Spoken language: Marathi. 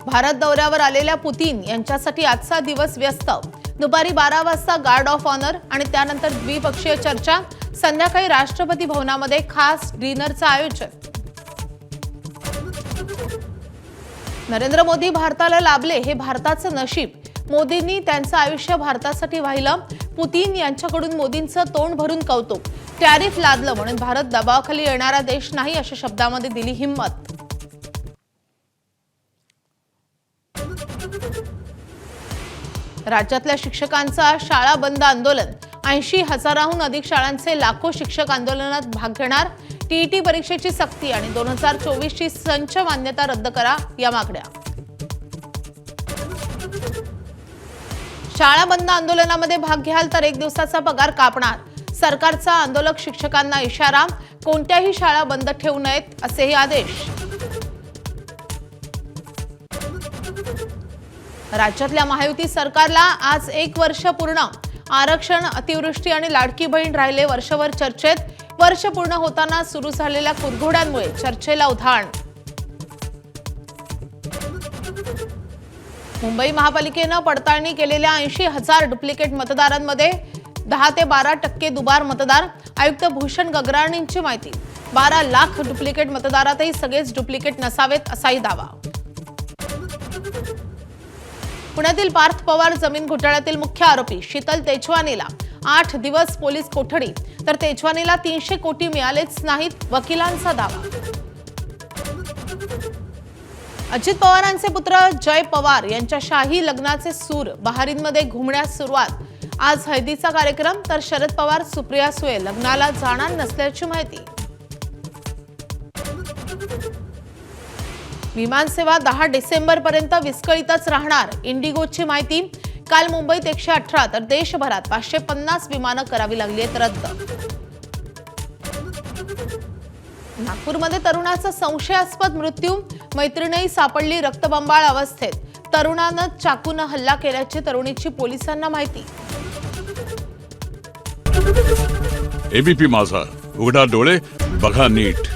भारत दौऱ्यावर आलेल्या पुतीन यांच्यासाठी आजचा दिवस व्यस्त। दुपारी 12 वाजता गार्ड ऑफ ऑनर आणि त्यानंतर द्विपक्षीय चर्चा। संध्याकाळी राष्ट्रपती भवनामध्ये खास डिनरचं आयोजन। नरेंद्र मोदी भारताला लाभले हे भारताचं नशीब। मोदींनी त्यांचं आयुष्य भारतासाठी वाहिलं। पुतीन यांच्याकडून मोदींचं तोंड भरून कौतुक। टॅरिफ लादलं म्हणून भारत दबावाखाली येणारा देश नाही अशा शब्दांमध्ये दिली हिम्मत। राज्यातल्या शिक्षकांचा शाळा बंद आंदोलन। 80,000हून अधिक शाळांचे लाखो शिक्षक आंदोलनात भाग घेणार। टीईटी परीक्षेची सक्ती आणि 2024 ची संच मान्यता रद्द करा या मागण्या। शाळा बंद आंदोलनामध्ये भाग घ्याल तर 1 दिवसाचा पगार कापणार। सरकारचा आंदोलक शिक्षकांना इशारा। कोणत्याही शाळा बंद ठेवू नयेत असेही आदेश। राज्यातल्या महायुती सरकारला आज 1 वर्ष पूर्ण। आरक्षण, अतिवृष्टी आणि लाडकी बहीण राहिले वर्षभर चर्चेत। वर्ष पूर्ण होताना सुरू झालेल्या कुरघोड्यांमुळे चर्चेला उधाण। मुंबई महापालिकेनं पडताळणी केलेल्या 80,000 डुप्लिकेट मतदारांमध्ये 10 ते 12% दुबार मतदार। आयुक्त भूषण गगराणींची माहिती। 12 लाख डुप्लिकेट मतदारातही सगळेच डुप्लिकेट नसावेत असाही दावा। पुण्यातील पार्थ पवार जमीन घोटाळ्यातील मुख्य आरोपी शीतल तेजवानीला 8 दिवस पोलीस कोठडी, तर तेजवानीला 300 कोटी मिळालेच नाहीत, वकिलांचा दावा। अजित पवारांचे पुत्र जय पवार यांच्या शाही लग्नाचे सूर बहारीनमध्ये घुमण्यास सुरुवात। आज हळदीचा कार्यक्रम, तर शरद पवार सुप्रिया सुळे लग्नाला जाणार नसल्याची माहिती। विमानसेवा 10 डिसेंबर पर्यंत विस्कळीतच राहणार, इंडिगोची माहिती। काल मुंबईत 118 तर देशभरात 550 विमानं करावी लागली आहेत रद्द। नागपूरमध्ये तरुणाचा संशयास्पद मृत्यू। मैत्रिणही सापडली रक्तबंबाळ अवस्थेत। तरुणानं चाकूनं हल्ला केल्याची तरुणीची पोलिसांना माहिती। एबीपी माझा, उघडा डोळे बघा नीट।